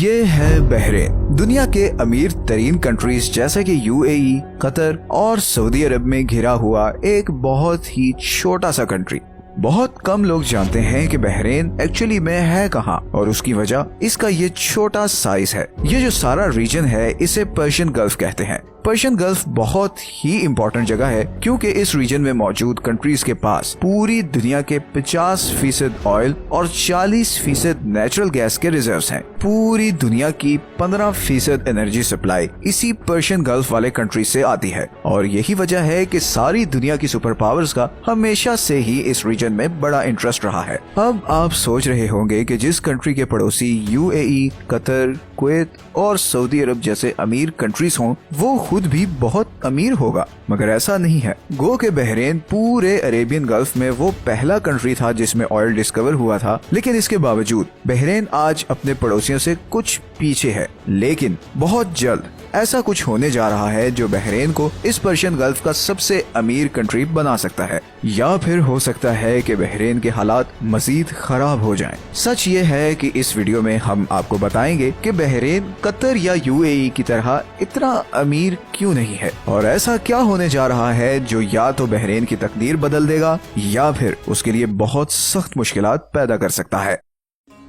ये है बहरेन। दुनिया के अमीर तरीन कंट्रीज जैसे कि यूएई, कतर और सऊदी अरब में घिरा हुआ एक बहुत ही छोटा सा कंट्री। बहुत कम लोग जानते हैं कि बहरेन एक्चुअली में है कहाँ, और उसकी वजह इसका ये छोटा साइज है। ये जो सारा रीजन है इसे पर्शियन गल्फ कहते हैं। पर्शियन गल्फ बहुत ही इम्पोर्टेंट जगह है क्योंकि इस रीजन में मौजूद कंट्रीज के पास पूरी दुनिया के 50% ऑयल और 40% नेचुरल गैस के रिजर्व्स हैं। पूरी दुनिया की 15% एनर्जी सप्लाई इसी पर्शियन गल्फ वाले कंट्री से आती है, और यही वजह है कि सारी दुनिया की सुपर पावर्स का हमेशा से ही इस रीजन में बड़ा इंटरेस्ट रहा है। अब आप सोच रहे होंगे कि जिस कंट्री के पड़ोसी यूएई, कतर, कुवैत और सऊदी अरब जैसे अमीर कंट्रीज हों वो खुद भी बहुत अमीर होगा, मगर ऐसा नहीं है। गो के बहरेन पूरे अरेबियन गल्फ में वो पहला कंट्री था जिसमें ऑयल डिस्कवर हुआ था, लेकिन इसके बावजूद बहरेन आज अपने पड़ोसियों से कुछ पीछे है। लेकिन बहुत जल्द ऐसा कुछ होने जा रहा है जो बहरेन को इस पर्शियन गल्फ का सबसे अमीर कंट्री बना सकता है, या फिर हो सकता है कि बहरेन के हालात मजीद खराब हो जाएं। सच ये है कि इस वीडियो में हम आपको बताएंगे कि बहरेन कतर या यूएई की तरह इतना अमीर क्यों नहीं है, और ऐसा क्या होने जा रहा है जो या तो बहरेन की तकदीर बदल देगा या फिर उसके लिए बहुत सख्त मुश्किलात पैदा कर सकता है।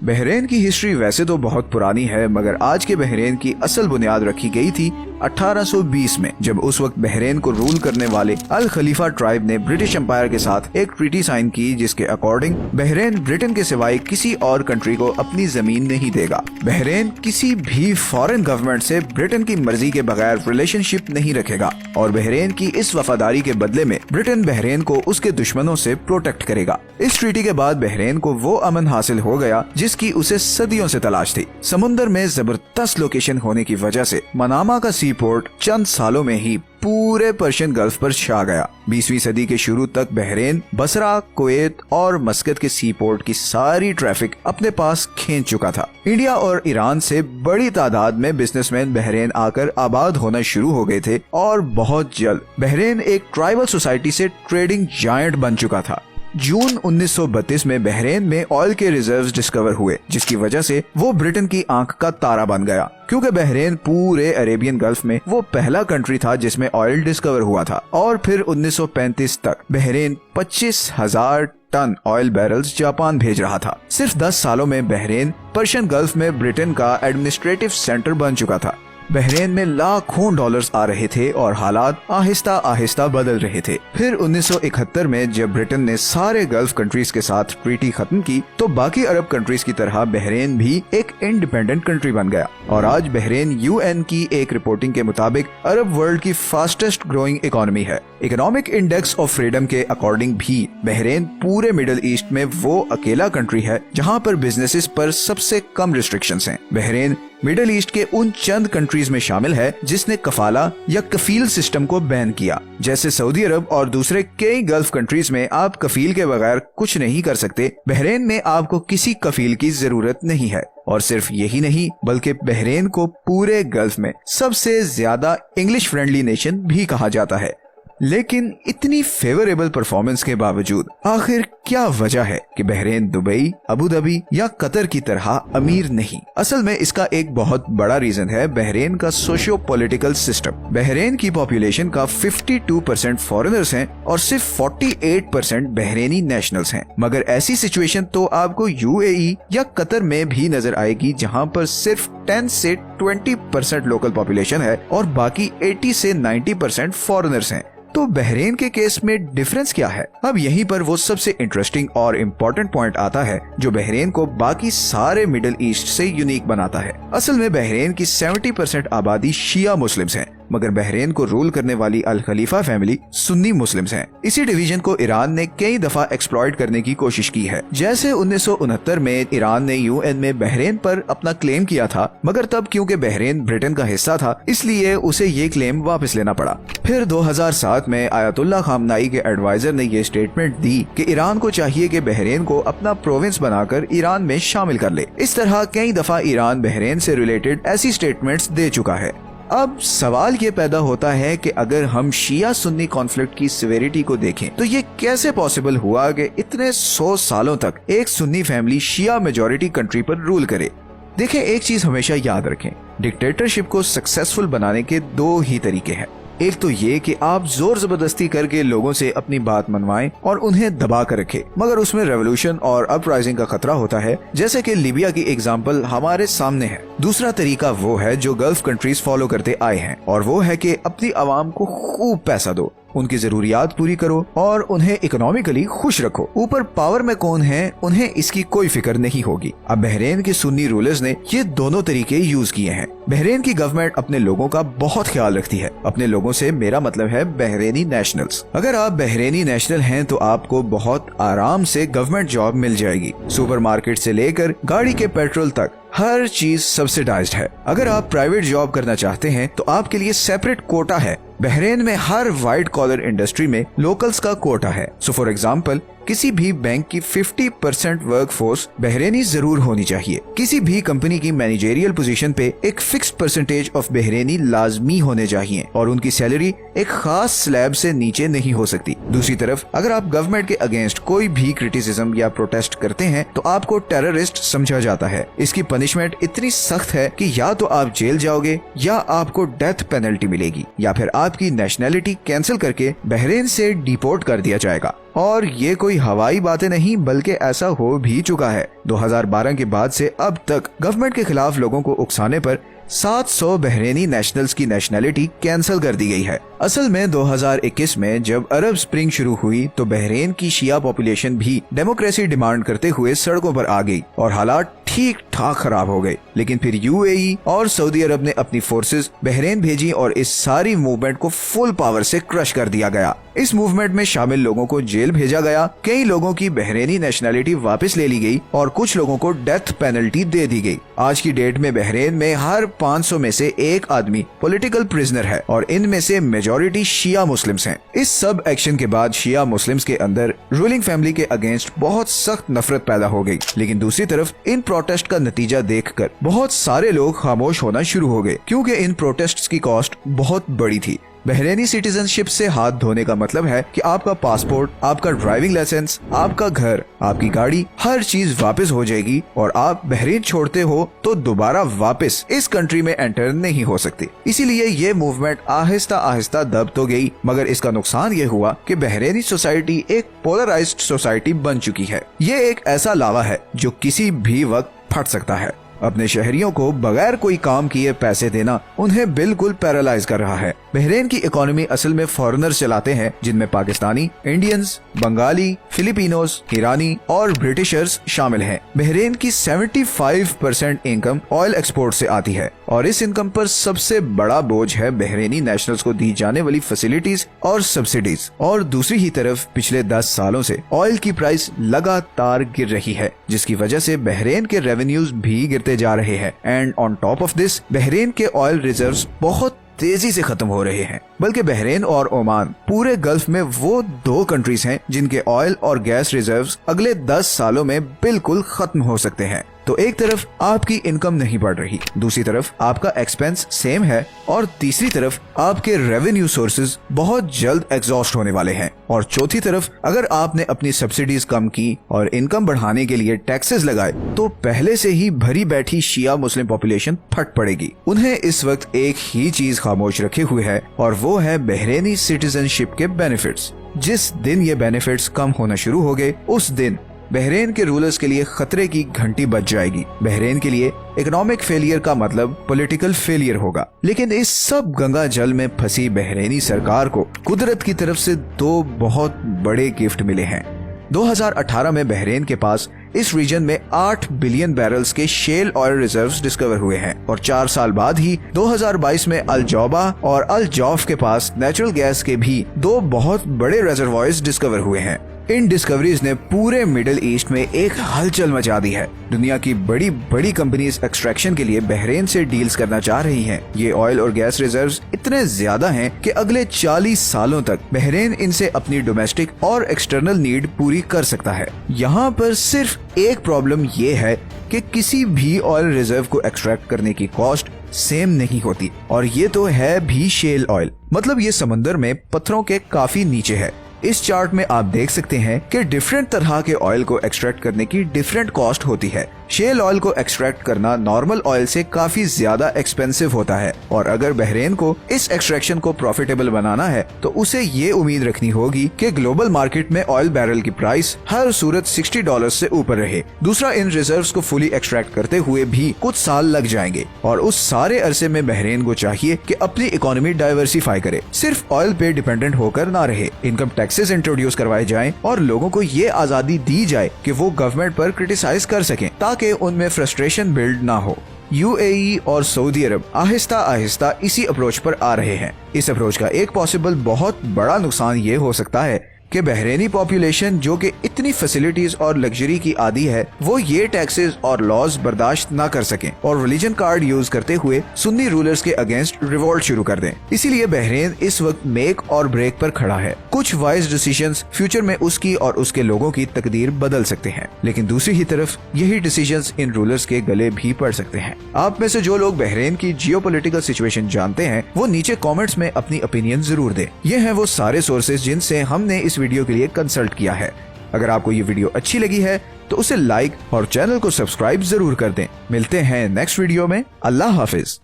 बहरेन की हिस्ट्री वैसे तो बहुत पुरानी है, मगर आज के बहरेन की असल बुनियाद रखी गई थी 1820 में, जब उस वक्त बहरेन को रूल करने वाले अल खलीफा ट्राइब ने ब्रिटिश एम्पायर के साथ एक ट्रीटी साइन की जिसके अकॉर्डिंग बहरेन ब्रिटेन के सिवाय किसी और कंट्री को अपनी जमीन नहीं देगा। बहरेन किसी भी फॉरेन गवर्नमेंट से ब्रिटेन की मर्जी के बगैर रिलेशनशिप नहीं रखेगा, और बहरेन की इस वफादारी के बदले में ब्रिटेन बहरेन को उसके दुश्मनों से प्रोटेक्ट करेगा। इस ट्रीटी के बाद बहरेन को वो अमन हासिल हो गया जिसकी उसे सदियों से तलाश थी। समुद्र में जबरदस्त लोकेशन होने की वजह से मनामा का सी पोर्ट चंद सालों में ही पूरे पर्शियन गल्फ पर छा गया। 20वीं सदी के शुरू तक बहरेन बसरा, कुवैत और मस्कत के सी पोर्ट की सारी ट्रैफिक अपने पास खींच चुका था। इंडिया और ईरान से बड़ी तादाद में बिजनेसमैन बहरेन आकर आबाद होना शुरू हो गए थे, और बहुत जल्द बहरेन एक ट्राइबल सोसाइटी से ट्रेडिंग जायंट बन चुका था। जून 1932 में बहरेन में ऑयल के रिजर्व्स डिस्कवर हुए, जिसकी वजह से वो ब्रिटेन की आंख का तारा बन गया, क्योंकि बहरेन पूरे अरेबियन गल्फ में वो पहला कंट्री था जिसमें ऑयल डिस्कवर हुआ था। और फिर 1935 तक Bahrain 25,000 ton oil barrels Japan भेज रहा था। सिर्फ 10 सालों में बहरेन पर्शियन गल्फ में ब्रिटेन का एडमिनिस्ट्रेटिव सेंटर बन चुका था। बहरेन में लाखों डॉलर्स आ रहे थे और हालात आहिस्ता आहिस्ता बदल रहे थे। फिर 1971 में जब ब्रिटेन ने सारे गल्फ कंट्रीज के साथ ट्रीटी खत्म की, तो बाकी अरब कंट्रीज की तरह बहरेन भी एक इंडिपेंडेंट कंट्री बन गया, और आज बहरेन यूएन की एक रिपोर्टिंग के मुताबिक अरब वर्ल्ड की फास्टेस्ट ग्रोइंग इकोनॉमी है। इकोनॉमिक इंडेक्स ऑफ फ्रीडम के अकॉर्डिंग भी बहरेन पूरे मिडिल ईस्ट में वो अकेला कंट्री है जहाँ पर बिजनेसेस पर सबसे कम रिस्ट्रिक्शंस हैं। बहरेन मिडिल ईस्ट के उन चंद कंट्रीज में शामिल है जिसने कफाला या कफील सिस्टम को बैन किया। जैसे सऊदी अरब और दूसरे कई गल्फ कंट्रीज में आप कफील के बगैर कुछ नहीं कर सकते, बहरेन में आपको किसी कफील की जरूरत नहीं है। और सिर्फ यही नहीं, बल्कि बहरेन को पूरे गल्फ में सबसे ज्यादा इंग्लिश फ्रेंडली नेशन भी कहा जाता है। लेकिन इतनी फेवरेबल परफॉर्मेंस के बावजूद आखिर क्या वजह है कि बहरेन दुबई, अबू धाबी या कतर की तरह अमीर नहीं? असल में इसका एक बहुत बड़ा रीजन है बहरेन का सोशियो पॉलिटिकल सिस्टम। बहरेन की पॉपुलेशन का 52% फॉरेनर्स हैं और सिर्फ 48% बहरेनी नेशनल्स हैं। मगर ऐसी सिचुएशन तो आपको यूएई या कतर में भी नजर आएगी, जहां पर सिर्फ 10 से 20% लोकल पॉपुलेशन है और बाकी 80 से 90% फॉरेनर्स हैं। तो बहरेन के केस में डिफरेंस क्या है? अब यहीं पर वो सबसे इंटरेस्टिंग और इम्पोर्टेंट पॉइंट आता है जो बहरेन को बाकी सारे मिडिल ईस्ट से यूनिक बनाता है। असल में बहरेन की 70% आबादी शिया मुस्लिम्स हैं, मगर बहरेन को रूल करने वाली अल खलीफा फैमिली सुन्नी मुस्लिम्स हैं। इसी डिवीजन को ईरान ने कई दफा एक्सप्लॉइट करने की कोशिश की है। जैसे 1969 में ईरान ने यूएन में बहरेन पर अपना क्लेम किया था, मगर तब क्योंकि बहरेन ब्रिटेन का हिस्सा था इसलिए उसे ये क्लेम वापस लेना पड़ा। फिर 2007 में आयतुल्लाह खामनाई के एडवाइजर ने ये स्टेटमेंट दी कि ईरान को चाहिए कि बहरेन को अपना प्रोविंस बनाकर ईरान में शामिल कर ले। इस तरह कई दफा ईरान बहरेन से रिलेटेड ऐसी स्टेटमेंट्स दे चुका है। अब सवाल ये पैदा होता है कि अगर हम शिया सुन्नी कॉन्फ्लिक्ट की सिवियरिटी को देखें तो ये कैसे पॉसिबल हुआ कि इतने 100 सालों तक एक सुन्नी फैमिली शिया मेजॉरिटी कंट्री पर रूल करे। देखिए, एक चीज हमेशा याद रखें, डिक्टेटरशिप को सक्सेसफुल बनाने के दो ही तरीके हैं। एक तो ये कि आप जोर जबरदस्ती करके लोगों से अपनी बात मनवाएं और उन्हें दबा कर रखें, मगर उसमें रेवोल्यूशन और अपराइजिंग का खतरा होता है, जैसे कि लीबिया की एग्जांपल हमारे सामने है। दूसरा तरीका वो है जो गल्फ कंट्रीज फॉलो करते आए हैं, और वो है कि अपनी आवाम को खूब पैसा दो, उनकी जरूरियात पूरी करो और उन्हें इकोनॉमिकली खुश रखो। ऊपर पावर में कौन है, उन्हें इसकी कोई फिक्र नहीं होगी। अब बहरीन के सुन्नी रूलर्स ने ये दोनों तरीके यूज किए हैं। बहरीन की गवर्नमेंट अपने लोगों का बहुत ख्याल रखती है। अपने लोगों से मेरा मतलब है बहरीनी नेशनल्स। अगर आप बहरीनी नेशनल हैं तो आपको बहुत आराम से गवर्नमेंट जॉब मिल जाएगी। सुपरमार्केट से लेकर गाड़ी के पेट्रोल तक हर चीज सब्सिडाइज्ड है। अगर आप प्राइवेट जॉब करना चाहते हैं तो आपके लिए सेपरेट कोटा है। बहरीन में हर व्हाइट कॉलर इंडस्ट्री में लोकल्स का कोटा है। सो फॉर एग्जांपल, किसी भी बैंक की 50% वर्कफोर्स बहरीनी जरूर होनी चाहिए। किसी भी कंपनी की मैनेजरियल पोजीशन पे एक फिक्स्ड परसेंटेज ऑफ बहरीनी लाजमी होने चाहिए और उनकी सैलरी एक खास स्लैब से नीचे नहीं हो सकती। दूसरी तरफ, अगर आप गवर्नमेंट के अगेंस्ट कोई भी क्रिटिसिज्म या प्रोटेस्ट करते हैं तो आपको टेररिस्ट समझा जाता है। इसकी पनिशमेंट इतनी सख्त है कि या तो आप जेल जाओगे या आपको डेथ पेनल्टी मिलेगी या फिर आपकी नेशनैलिटी कैंसिल करके बहरीन से डिपोर्ट कर दिया जाएगा। और ये कोई हवाई बातें नहीं, बल्कि ऐसा हो भी चुका है। 2012 के बाद से अब तक गवर्नमेंट के खिलाफ लोगों को उकसाने पर 700 बहरीनी नेशनल्स की नेशनैलिटी कैंसिल कर दी गई है। असल में 2021 में जब अरब स्प्रिंग शुरू हुई तो बहरीन की शिया पॉपुलेशन भी डेमोक्रेसी डिमांड करते हुए सड़कों पर आ गई और हालात ठीक ठाक खराब हो गए। लेकिन फिर यूएई और सऊदी अरब ने अपनी फोर्सेस बहरीन भेजी और इस सारी मूवमेंट को फुल पावर से क्रश कर दिया गया। इस मूवमेंट में शामिल लोगों को जेल भेजा गया, कई लोगों की बहरीनी नेशनैलिटी वापस ले ली गई और कुछ लोगों को डेथ पेनल्टी दे दी गई। आज की डेट में बहरीन में हर 500 में से एक आदमी पॉलिटिकल प्रिजनर है और इनमें से मेजॉरिटी शिया मुस्लिम्स हैं। इस सब एक्शन के बाद शिया मुस्लिम्स के अंदर रूलिंग फैमिली के अगेंस्ट बहुत सख्त नफरत पैदा हो गई। लेकिन दूसरी तरफ इन प्रोटेस्ट का नतीजा देखकर बहुत सारे लोग खामोश होना शुरू हो गए, क्योंकि इन प्रोटेस्ट्स की कॉस्ट बहुत बड़ी थी। बहरीनी सिटीजनशिप से हाथ धोने का मतलब है कि आपका पासपोर्ट, आपका ड्राइविंग लाइसेंस, आपका घर, आपकी गाड़ी, हर चीज वापस हो जाएगी और आप बहरीन छोड़ते हो तो दोबारा वापस इस कंट्री में एंटर नहीं हो सकते। इसीलिए ये मूवमेंट आहिस्ता आहिस्ता दब तो गई, मगर इसका नुकसान ये हुआ कि बहरीनी सोसाइटी एक पोलराइज्ड सोसाइटी बन चुकी है। ये एक ऐसा लावा है जो किसी भी वक्त फट सकता है। अपने शहरियों को बगैर कोई काम किए पैसे देना उन्हें बिल्कुल पैरालाइज कर रहा है। बहरीन की इकोनॉमी असल में फॉरेनर्स चलाते हैं, जिनमें पाकिस्तानी, इंडियंस, बंगाली, फिलिपिनोस, ईरानी और ब्रिटिशर्स शामिल हैं। बहरीन की 75% इनकम ऑयल एक्सपोर्ट से आती है और इस इनकम पर सबसे बड़ा बोझ है बहरीनी नेशनल्स को दी जाने वाली फैसिलिटीज और सब्सिडीज। और दूसरी ही तरफ पिछले 10 सालों से ऑयल की प्राइस लगातार गिर रही है, जिसकी वजह से बहरीन के रेवेन्यूज भी गिरते जा रहे हैं। And on top of this, Bahrain के ऑयल रिजर्व्स बहुत तेजी से खत्म हो रहे हैं। बल्कि बहरीन और ओमान पूरे गल्फ में वो दो कंट्रीज हैं जिनके ऑयल और गैस रिजर्व्स अगले 10 सालों में बिल्कुल खत्म हो सकते हैं। तो एक तरफ आपकी इनकम नहीं बढ़ रही, दूसरी तरफ आपका एक्सपेंस सेम है और तीसरी तरफ आपके रेवेन्यू सोर्सेज बहुत जल्द एग्जॉस्ट होने वाले हैं। और चौथी तरफ अगर आपने अपनी सब्सिडीज कम की और इनकम बढ़ाने के लिए टैक्सेस लगाए तो पहले से ही भरी बैठी शिया मुस्लिम पॉपुलेशन फट पड़ेगी। उन्हें इस वक्त एक ही चीज खामोश रखे हुए है और वो है बहरीनी सिटीजनशिप के बेनिफिट्स। जिस दिन ये बेनिफिट्स कम होना शुरू हो गए, उस दिन बहरीन के रूलर्स के लिए खतरे की घंटी बज जाएगी। बहरीन के लिए इकोनॉमिक फेलियर का मतलब पॉलिटिकल फेलियर होगा। लेकिन इस सब गंगा जल में फंसी बहरीनी सरकार को कुदरत की तरफ से दो बहुत बड़े गिफ्ट मिले हैं। 2018 में बहरीन के पास इस रीजन में 8 बिलियन बैरल्स के शेल ऑयल रिजर्व्स डिस्कवर हुए हैं और 4 साल बाद ही 2022 में अल जौबा और अल जौफ के पास नेचुरल गैस के भी 2 बहुत बड़े रिजर्वॉयर्स डिस्कवर हुए हैं। इन डिस्कवरीज ने पूरे मिडिल ईस्ट में एक हलचल मचा दी है। दुनिया की बड़ी बड़ी कंपनीज एक्सट्रैक्शन के लिए बहरीन से डील्स करना चाह रही हैं। ये ऑयल और गैस रिजर्व्स इतने ज्यादा हैं कि अगले 40 सालों तक बहरीन इनसे अपनी डोमेस्टिक और एक्सटर्नल नीड पूरी कर सकता है। यहाँ पर सिर्फ एक प्रॉब्लम ये है कि किसी भी ऑयल रिजर्व को एक्सट्रैक्ट करने की कॉस्ट सेम नहीं होती, और ये तो है भी शेल ऑयल, मतलब ये समंदर में पत्थरों के काफी नीचे है। इस चार्ट में आप देख सकते हैं कि डिफरेंट तरह के ऑयल को एक्सट्रैक्ट करने की डिफरेंट कॉस्ट होती है। शेल ऑयल को एक्सट्रैक्ट करना नॉर्मल ऑयल से काफी ज्यादा एक्सपेंसिव होता है और अगर बहरेन को इस एक्सट्रैक्शन को प्रॉफिटेबल बनाना है तो उसे ये उम्मीद रखनी होगी कि ग्लोबल मार्केट में ऑयल बैरल की प्राइस हर सूरत $60 से ऊपर रहे। दूसरा, इन रिजर्व्स को फुली एक्सट्रैक्ट करते हुए भी कुछ साल लग जाएंगे और उस सारे अरसे में बहरेन को चाहिए कि अपनी इकोनॉमी डाइवर्सिफाई करे, सिर्फ ऑयल पे डिपेंडेंट होकर ना रहे। इनकम टैक्सेस इंट्रोड्यूस करवाए जाएं और लोगों को ये आजादी दी जाए कि वो गवर्नमेंट पर क्रिटिसाइज कर सकें ताकि उनमें फ्रस्ट्रेशन बिल्ड ना हो। यूएई और सऊदी अरब आहिस्ता आहिस्ता इसी अप्रोच पर आ रहे हैं। इस अप्रोच का एक पॉसिबल बहुत बड़ा नुकसान ये हो सकता है कि बहरेनी पॉपुलेशन जो कि इतनी फैसिलिटीज और लग्जरी की आदी है वो ये टैक्सेस और लॉज बर्दाश्त ना कर सकें और रिलीजन कार्ड यूज करते हुए सुन्नी रूलर्स के अगेंस्ट रिवोल्ट शुरू कर दें। इसीलिए बहरेन इस वक्त मेक और ब्रेक पर खड़ा है। कुछ वाइज डिसीजंस फ्यूचर में उसकी और उसके लोगों की तकदीर बदल सकते हैं, लेकिन दूसरी ही तरफ यही डिसीजंस इन रूलर्स के गले भी पड़ सकते हैं। आप में से जो लोग बहरेन की जियोपॉलिटिकल सिचुएशन जानते हैं वो नीचे कमेंट्स में अपनी ओपिनियन जरूर दें। ये हैं वो सारे सोर्सेज जिनसे हमने इस वीडियो के लिए कंसल्ट किया है। अगर आपको ये वीडियो अच्छी लगी है तो उसे लाइक और चैनल को सब्सक्राइब जरूर कर दें। मिलते हैं नेक्स्ट वीडियो में। अल्लाह हाफिज।